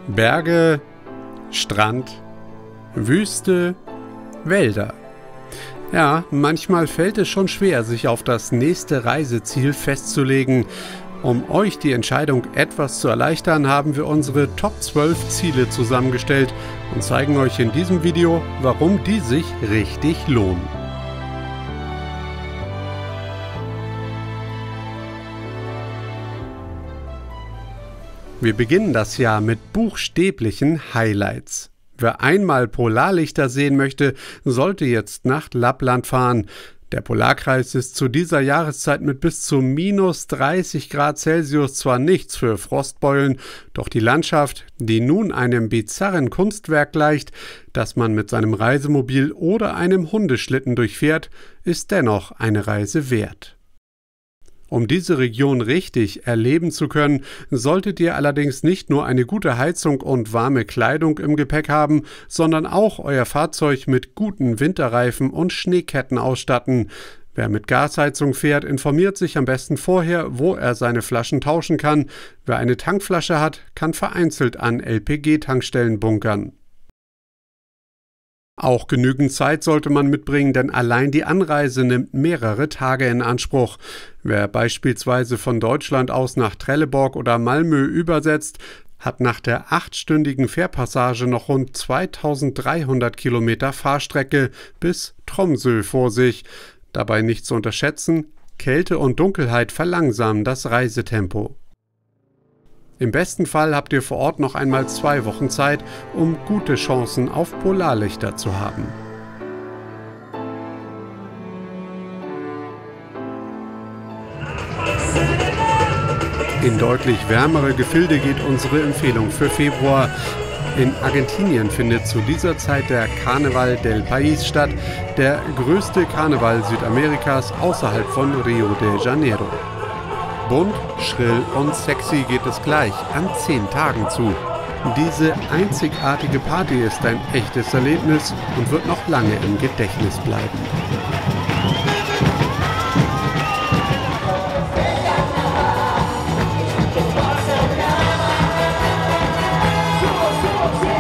Berge, Strand, Wüste, Wälder. Ja, manchmal fällt es schon schwer, sich auf das nächste Reiseziel festzulegen. Um euch die Entscheidung etwas zu erleichtern, haben wir unsere Top 12 Ziele zusammengestellt und zeigen euch in diesem Video, warum die sich richtig lohnen. Wir beginnen das Jahr mit buchstäblichen Highlights. Wer einmal Polarlichter sehen möchte, sollte jetzt nach Lappland fahren. Der Polarkreis ist zu dieser Jahreszeit mit bis zu minus 30 Grad Celsius zwar nichts für Frostbeulen, doch die Landschaft, die nun einem bizarren Kunstwerk gleicht, das man mit seinem Reisemobil oder einem Hundeschlitten durchfährt, ist dennoch eine Reise wert. Um diese Region richtig erleben zu können, solltet ihr allerdings nicht nur eine gute Heizung und warme Kleidung im Gepäck haben, sondern auch euer Fahrzeug mit guten Winterreifen und Schneeketten ausstatten. Wer mit Gasheizung fährt, informiert sich am besten vorher, wo er seine Flaschen tauschen kann. Wer eine Tankflasche hat, kann vereinzelt an LPG-Tankstellen bunkern. Auch genügend Zeit sollte man mitbringen, denn allein die Anreise nimmt mehrere Tage in Anspruch. Wer beispielsweise von Deutschland aus nach Trelleborg oder Malmö übersetzt, hat nach der 8-stündigen Fährpassage noch rund 2300 Kilometer Fahrstrecke bis Tromsø vor sich. Dabei nicht zu unterschätzen, Kälte und Dunkelheit verlangsamen das Reisetempo. Im besten Fall habt ihr vor Ort noch einmal 2 Wochen Zeit, um gute Chancen auf Polarlichter zu haben. In deutlich wärmere Gefilde geht unsere Empfehlung für Februar. In Argentinien findet zu dieser Zeit der Carnaval del País statt, der größte Karneval Südamerikas außerhalb von Rio de Janeiro. Bunt, schrill und sexy geht es gleich an 10 Tagen zu. Diese einzigartige Party ist ein echtes Erlebnis und wird noch lange im Gedächtnis bleiben.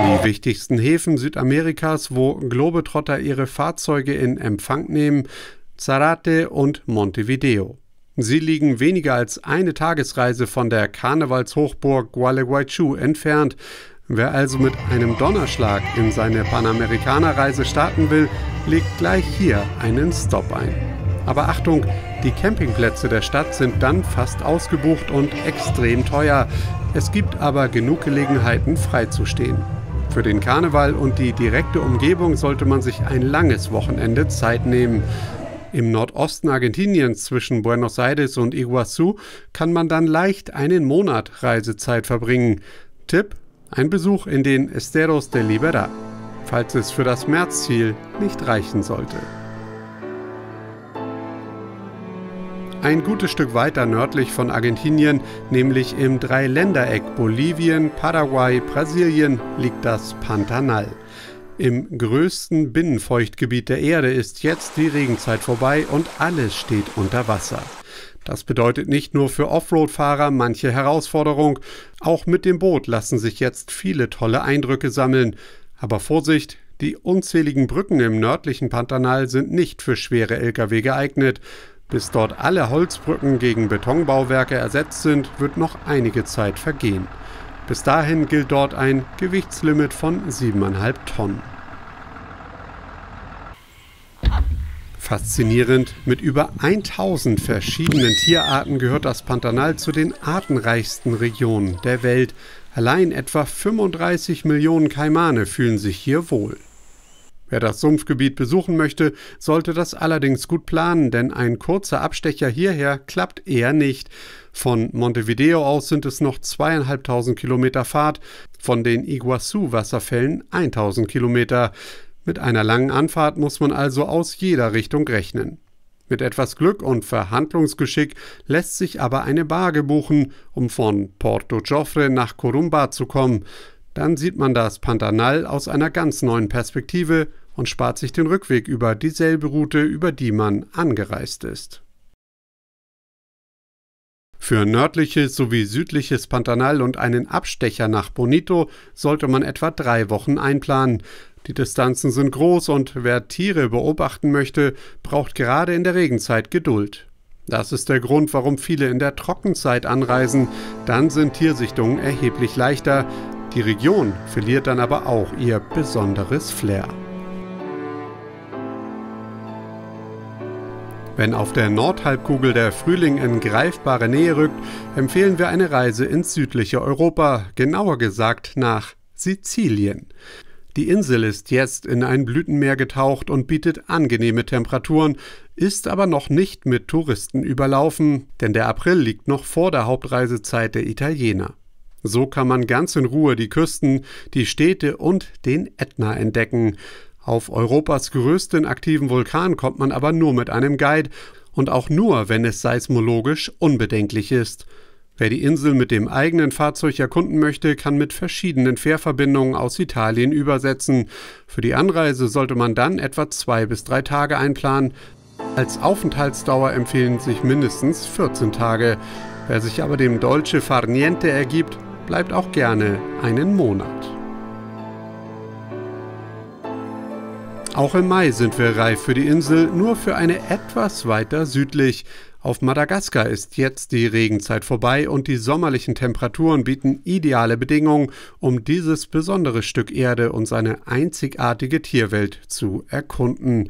Die wichtigsten Häfen Südamerikas, wo Globetrotter ihre Fahrzeuge in Empfang nehmen, Zárate und Montevideo. Sie liegen weniger als eine Tagesreise von der Karnevalshochburg Gualeguaychú entfernt. Wer also mit einem Donnerschlag in seine Panamerikaner-Reise starten will, legt gleich hier einen Stopp ein. Aber Achtung, die Campingplätze der Stadt sind dann fast ausgebucht und extrem teuer. Es gibt aber genug Gelegenheiten, freizustehen. Für den Karneval und die direkte Umgebung sollte man sich ein langes Wochenende Zeit nehmen. Im Nordosten Argentiniens zwischen Buenos Aires und Iguazú kann man dann leicht einen Monat Reisezeit verbringen. Tipp: ein Besuch in den Esteros de Liberá, falls es für das Märzziel nicht reichen sollte. Ein gutes Stück weiter nördlich von Argentinien, nämlich im Dreiländereck Bolivien, Paraguay, Brasilien, liegt das Pantanal. Im größten Binnenfeuchtgebiet der Erde ist jetzt die Regenzeit vorbei und alles steht unter Wasser. Das bedeutet nicht nur für Offroad-Fahrer manche Herausforderung, auch mit dem Boot lassen sich jetzt viele tolle Eindrücke sammeln. Aber Vorsicht, die unzähligen Brücken im nördlichen Pantanal sind nicht für schwere Lkw geeignet. Bis dort alle Holzbrücken gegen Betonbauwerke ersetzt sind, wird noch einige Zeit vergehen. Bis dahin gilt dort ein Gewichtslimit von 7,5 Tonnen. Faszinierend, mit über 1000 verschiedenen Tierarten gehört das Pantanal zu den artenreichsten Regionen der Welt. Allein etwa 35 Millionen Kaimane fühlen sich hier wohl. Wer das Sumpfgebiet besuchen möchte, sollte das allerdings gut planen, denn ein kurzer Abstecher hierher klappt eher nicht. Von Montevideo aus sind es noch 2500 Kilometer Fahrt, von den Iguazú-Wasserfällen 1000 Kilometer. Mit einer langen Anfahrt muss man also aus jeder Richtung rechnen. Mit etwas Glück und Verhandlungsgeschick lässt sich aber eine Barge buchen, um von Porto Jofre nach Corumbá zu kommen. Dann sieht man das Pantanal aus einer ganz neuen Perspektive und spart sich den Rückweg über dieselbe Route, über die man angereist ist. Für nördliches sowie südliches Pantanal und einen Abstecher nach Bonito sollte man etwa 3 Wochen einplanen. Die Distanzen sind groß und wer Tiere beobachten möchte, braucht gerade in der Regenzeit Geduld. Das ist der Grund, warum viele in der Trockenzeit anreisen. Dann sind Tiersichtungen erheblich leichter. Die Region verliert dann aber auch ihr besonderes Flair. Wenn auf der Nordhalbkugel der Frühling in greifbare Nähe rückt, empfehlen wir eine Reise ins südliche Europa, genauer gesagt nach Sizilien. Die Insel ist jetzt in ein Blütenmeer getaucht und bietet angenehme Temperaturen, ist aber noch nicht mit Touristen überlaufen, denn der April liegt noch vor der Hauptreisezeit der Italiener. So kann man ganz in Ruhe die Küsten, die Städte und den Ätna entdecken. Auf Europas größten aktiven Vulkan kommt man aber nur mit einem Guide und auch nur, wenn es seismologisch unbedenklich ist. Wer die Insel mit dem eigenen Fahrzeug erkunden möchte, kann mit verschiedenen Fährverbindungen aus Italien übersetzen. Für die Anreise sollte man dann etwa 2 bis 3 Tage einplanen. Als Aufenthaltsdauer empfehlen sich mindestens 14 Tage. Wer sich aber dem Dolce Far Niente ergibt, bleibt auch gerne einen Monat. Auch im Mai sind wir reif für die Insel, nur für eine etwas weiter südlich. Auf Madagaskar ist jetzt die Regenzeit vorbei und die sommerlichen Temperaturen bieten ideale Bedingungen, um dieses besondere Stück Erde und seine einzigartige Tierwelt zu erkunden.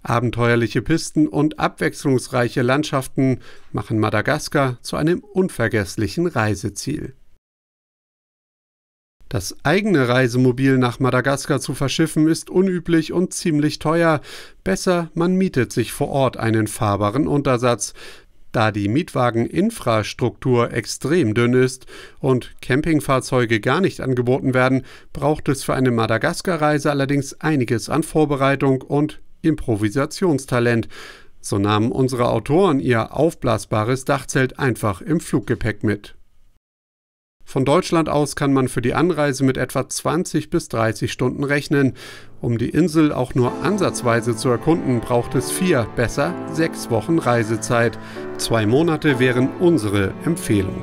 Abenteuerliche Pisten und abwechslungsreiche Landschaften machen Madagaskar zu einem unvergesslichen Reiseziel. Das eigene Reisemobil nach Madagaskar zu verschiffen ist unüblich und ziemlich teuer. Besser, man mietet sich vor Ort einen fahrbaren Untersatz. Da die Mietwageninfrastruktur extrem dünn ist und Campingfahrzeuge gar nicht angeboten werden, braucht es für eine Madagaskar-Reise allerdings einiges an Vorbereitung und Improvisationstalent. So nahmen unsere Autoren ihr aufblasbares Dachzelt einfach im Fluggepäck mit. Von Deutschland aus kann man für die Anreise mit etwa 20 bis 30 Stunden rechnen. Um die Insel auch nur ansatzweise zu erkunden, braucht es 4, besser 6 Wochen Reisezeit. 2 Monate wären unsere Empfehlung.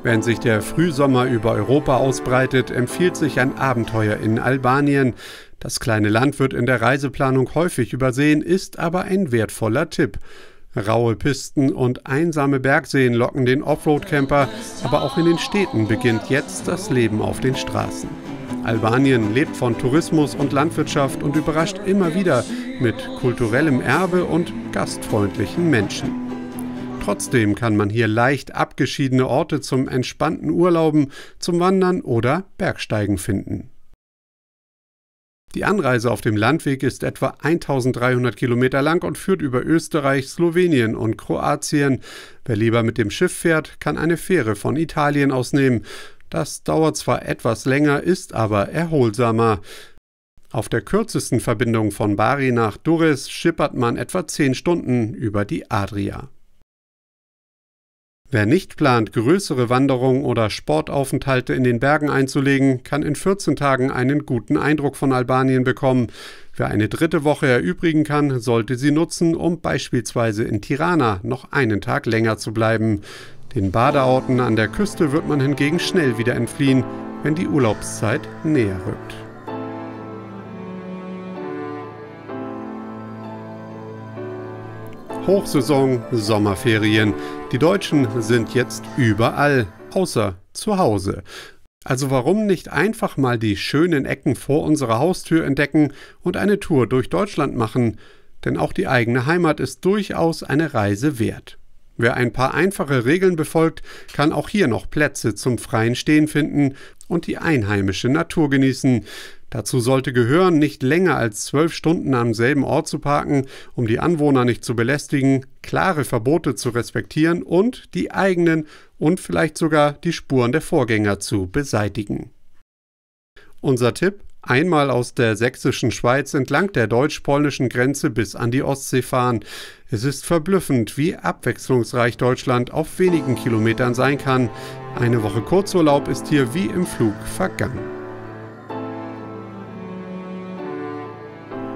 Wenn sich der Frühsommer über Europa ausbreitet, empfiehlt sich ein Abenteuer in Albanien. Das kleine Land wird in der Reiseplanung häufig übersehen, ist aber ein wertvoller Tipp. Raue Pisten und einsame Bergseen locken den Offroad-Camper, aber auch in den Städten beginnt jetzt das Leben auf den Straßen. Albanien lebt von Tourismus und Landwirtschaft und überrascht immer wieder mit kulturellem Erbe und gastfreundlichen Menschen. Trotzdem kann man hier leicht abgeschiedene Orte zum entspannten Urlauben, zum Wandern oder Bergsteigen finden. Die Anreise auf dem Landweg ist etwa 1300 Kilometer lang und führt über Österreich, Slowenien und Kroatien. Wer lieber mit dem Schiff fährt, kann eine Fähre von Italien aus nehmen. Das dauert zwar etwas länger, ist aber erholsamer. Auf der kürzesten Verbindung von Bari nach Durrës schippert man etwa 10 Stunden über die Adria. Wer nicht plant, größere Wanderungen oder Sportaufenthalte in den Bergen einzulegen, kann in 14 Tagen einen guten Eindruck von Albanien bekommen. Wer eine 3. Woche erübrigen kann, sollte sie nutzen, um beispielsweise in Tirana noch einen Tag länger zu bleiben. Den Badeorten an der Küste wird man hingegen schnell wieder entfliehen, wenn die Urlaubszeit näher rückt. Hochsaison, Sommerferien. Die Deutschen sind jetzt überall, außer zu Hause. Also warum nicht einfach mal die schönen Ecken vor unserer Haustür entdecken und eine Tour durch Deutschland machen? Denn auch die eigene Heimat ist durchaus eine Reise wert. Wer ein paar einfache Regeln befolgt, kann auch hier noch Plätze zum freien Stehen finden und die einheimische Natur genießen. Dazu sollte gehören, nicht länger als 12 Stunden am selben Ort zu parken, um die Anwohner nicht zu belästigen, klare Verbote zu respektieren und die eigenen und vielleicht sogar die Spuren der Vorgänger zu beseitigen. Unser Tipp: Einmal aus der sächsischen Schweiz entlang der deutsch-polnischen Grenze bis an die Ostsee fahren. Es ist verblüffend, wie abwechslungsreich Deutschland auf wenigen Kilometern sein kann. Eine Woche Kurzurlaub ist hier wie im Flug vergangen.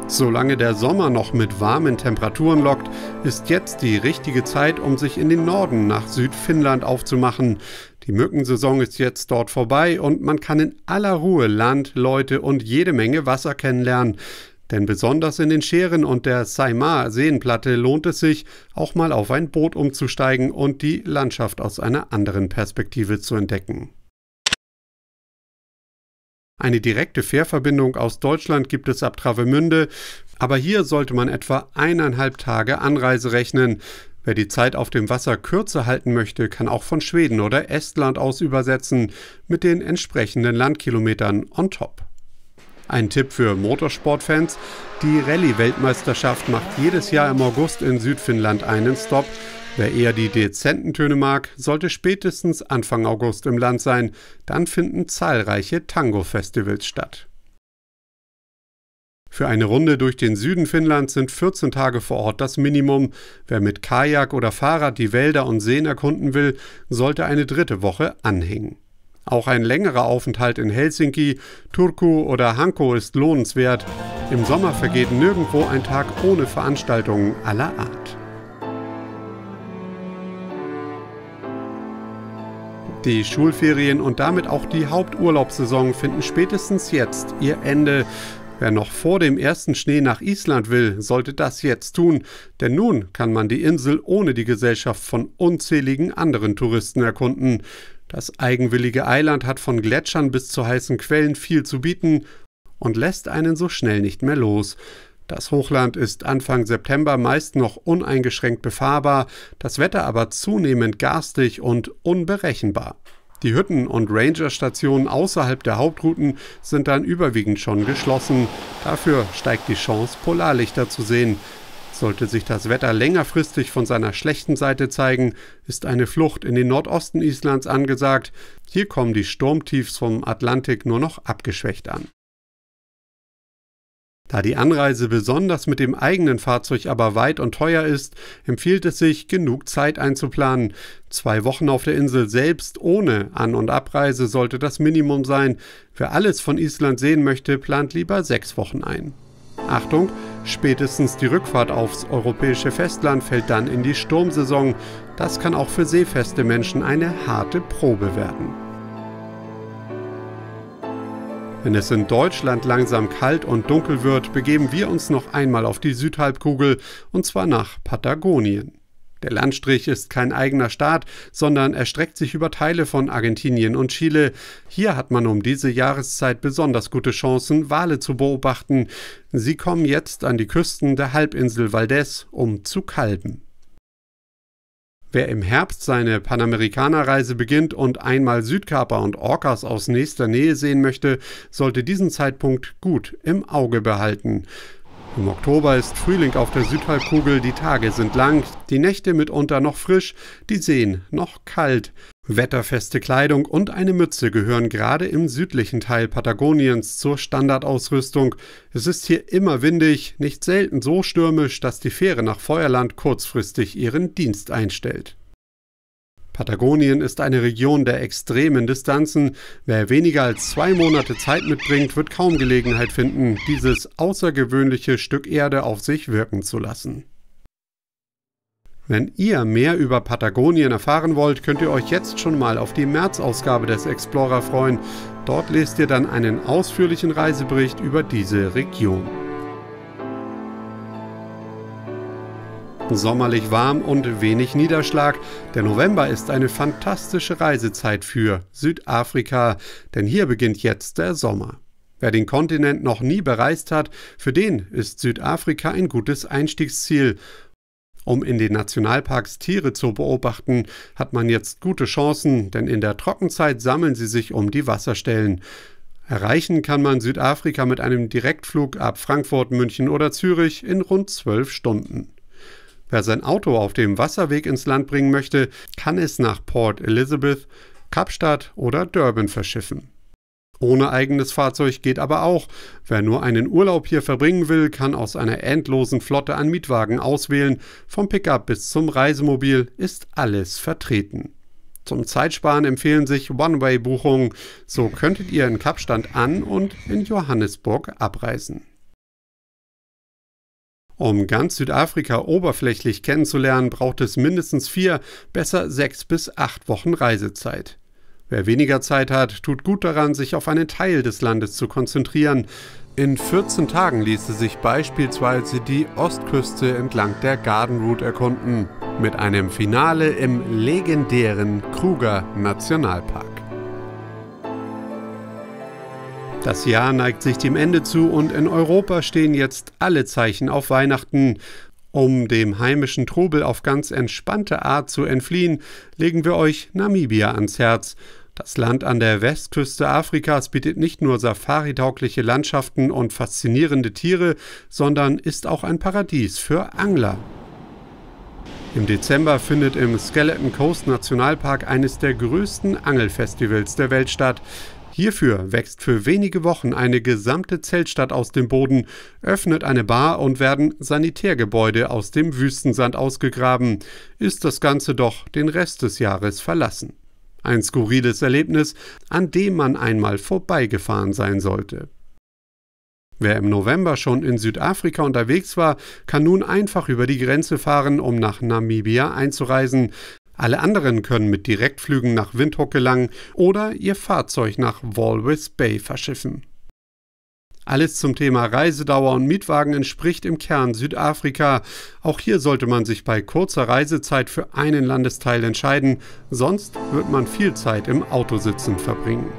Solange der Sommer noch mit warmen Temperaturen lockt, ist jetzt die richtige Zeit, um sich in den Norden nach Südfinnland aufzumachen. Die Mückensaison ist jetzt dort vorbei und man kann in aller Ruhe Land, Leute und jede Menge Wasser kennenlernen. Denn besonders in den Scheren und der Saimaa-Seenplatte lohnt es sich, auch mal auf ein Boot umzusteigen und die Landschaft aus einer anderen Perspektive zu entdecken. Eine direkte Fährverbindung aus Deutschland gibt es ab Travemünde, aber hier sollte man etwa 1,5 Tage Anreise rechnen. Wer die Zeit auf dem Wasser kürzer halten möchte, kann auch von Schweden oder Estland aus übersetzen, mit den entsprechenden Landkilometern on top. Ein Tipp für Motorsportfans: Die Rallye-Weltmeisterschaft macht jedes Jahr im August in Südfinnland einen Stopp. Wer eher die dezenten Töne mag, sollte spätestens Anfang August im Land sein. Dann finden zahlreiche Tango-Festivals statt. Für eine Runde durch den Süden Finnlands sind 14 Tage vor Ort das Minimum. Wer mit Kajak oder Fahrrad die Wälder und Seen erkunden will, sollte eine dritte Woche anhängen. Auch ein längerer Aufenthalt in Helsinki, Turku oder Hanko ist lohnenswert. Im Sommer vergeht nirgendwo ein Tag ohne Veranstaltungen aller Art. Die Schulferien und damit auch die Haupturlaubssaison finden spätestens jetzt ihr Ende. Wer noch vor dem ersten Schnee nach Island will, sollte das jetzt tun, denn nun kann man die Insel ohne die Gesellschaft von unzähligen anderen Touristen erkunden. Das eigenwillige Eiland hat von Gletschern bis zu heißen Quellen viel zu bieten und lässt einen so schnell nicht mehr los. Das Hochland ist Anfang September meist noch uneingeschränkt befahrbar, das Wetter aber zunehmend garstig und unberechenbar. Die Hütten und Rangerstationen außerhalb der Hauptrouten sind dann überwiegend schon geschlossen. Dafür steigt die Chance, Polarlichter zu sehen. Sollte sich das Wetter längerfristig von seiner schlechten Seite zeigen, ist eine Flucht in den Nordosten Islands angesagt. Hier kommen die Sturmtiefs vom Atlantik nur noch abgeschwächt an. Da die Anreise besonders mit dem eigenen Fahrzeug aber weit und teuer ist, empfiehlt es sich, genug Zeit einzuplanen. 2 Wochen auf der Insel selbst ohne An- und Abreise sollte das Minimum sein. Wer alles von Island sehen möchte, plant lieber 6 Wochen ein. Achtung, spätestens die Rückfahrt aufs europäische Festland fällt dann in die Sturmsaison. Das kann auch für seefeste Menschen eine harte Probe werden. Wenn es in Deutschland langsam kalt und dunkel wird, begeben wir uns noch einmal auf die Südhalbkugel, und zwar nach Patagonien. Der Landstrich ist kein eigener Staat, sondern erstreckt sich über Teile von Argentinien und Chile. Hier hat man um diese Jahreszeit besonders gute Chancen, Wale zu beobachten. Sie kommen jetzt an die Küsten der Halbinsel Valdés, um zu kalben. Wer im Herbst seine Panamerikanerreise beginnt und einmal Südkaper und Orcas aus nächster Nähe sehen möchte, sollte diesen Zeitpunkt gut im Auge behalten. Im Oktober ist Frühling auf der Südhalbkugel, die Tage sind lang, die Nächte mitunter noch frisch, die Seen noch kalt. Wetterfeste Kleidung und eine Mütze gehören gerade im südlichen Teil Patagoniens zur Standardausrüstung. Es ist hier immer windig, nicht selten so stürmisch, dass die Fähre nach Feuerland kurzfristig ihren Dienst einstellt. Patagonien ist eine Region der extremen Distanzen. Wer weniger als 2 Monate Zeit mitbringt, wird kaum Gelegenheit finden, dieses außergewöhnliche Stück Erde auf sich wirken zu lassen. Wenn ihr mehr über Patagonien erfahren wollt, könnt ihr euch jetzt schon mal auf die März-Ausgabe des Explorer freuen. Dort lest ihr dann einen ausführlichen Reisebericht über diese Region. Sommerlich warm und wenig Niederschlag. Der November ist eine fantastische Reisezeit für Südafrika, denn hier beginnt jetzt der Sommer. Wer den Kontinent noch nie bereist hat, für den ist Südafrika ein gutes Einstiegsziel. Um in den Nationalparks Tiere zu beobachten, hat man jetzt gute Chancen, denn in der Trockenzeit sammeln sie sich um die Wasserstellen. Erreichen kann man Südafrika mit einem Direktflug ab Frankfurt, München oder Zürich in rund 12 Stunden. Wer sein Auto auf dem Wasserweg ins Land bringen möchte, kann es nach Port Elizabeth, Kapstadt oder Durban verschiffen. Ohne eigenes Fahrzeug geht aber auch. Wer nur einen Urlaub hier verbringen will, kann aus einer endlosen Flotte an Mietwagen auswählen. Vom Pickup bis zum Reisemobil ist alles vertreten. Zum Zeitsparen empfehlen sich One-Way-Buchungen. So könntet ihr in Kapstadt an- und in Johannesburg abreisen. Um ganz Südafrika oberflächlich kennenzulernen, braucht es mindestens 4, besser 6 bis 8 Wochen Reisezeit. Wer weniger Zeit hat, tut gut daran, sich auf einen Teil des Landes zu konzentrieren. In 14 Tagen ließe sich beispielsweise die Ostküste entlang der Garden Route erkunden, mit einem Finale im legendären Kruger Nationalpark. Das Jahr neigt sich dem Ende zu und in Europa stehen jetzt alle Zeichen auf Weihnachten. Um dem heimischen Trubel auf ganz entspannte Art zu entfliehen, legen wir euch Namibia ans Herz. Das Land an der Westküste Afrikas bietet nicht nur safaritaugliche Landschaften und faszinierende Tiere, sondern ist auch ein Paradies für Angler. Im Dezember findet im Skeleton Coast Nationalpark eines der größten Angelfestivals der Welt statt. Hierfür wächst für wenige Wochen eine gesamte Zeltstadt aus dem Boden, öffnet eine Bar und werden Sanitärgebäude aus dem Wüstensand ausgegraben. Ist das Ganze doch den Rest des Jahres verlassen. Ein skurriles Erlebnis, an dem man einmal vorbeigefahren sein sollte. Wer im November schon in Südafrika unterwegs war, kann nun einfach über die Grenze fahren, um nach Namibia einzureisen. Alle anderen können mit Direktflügen nach Windhoek gelangen oder ihr Fahrzeug nach Walvis Bay verschiffen. Alles zum Thema Reisedauer und Mietwagen entspricht im Kern Südafrika. Auch hier sollte man sich bei kurzer Reisezeit für einen Landesteil entscheiden, sonst wird man viel Zeit im Autositzen verbringen.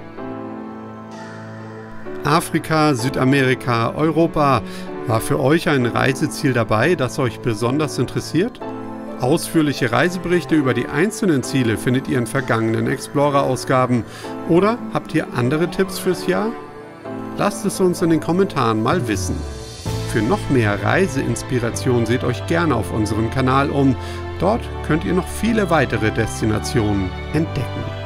Afrika, Südamerika, Europa. War für euch ein Reiseziel dabei, das euch besonders interessiert? Ausführliche Reiseberichte über die einzelnen Ziele findet ihr in vergangenen Explorer-Ausgaben. Oder habt ihr andere Tipps fürs Jahr? Lasst es uns in den Kommentaren mal wissen. Für noch mehr Reiseinspiration seht euch gerne auf unserem Kanal um. Dort könnt ihr noch viele weitere Destinationen entdecken.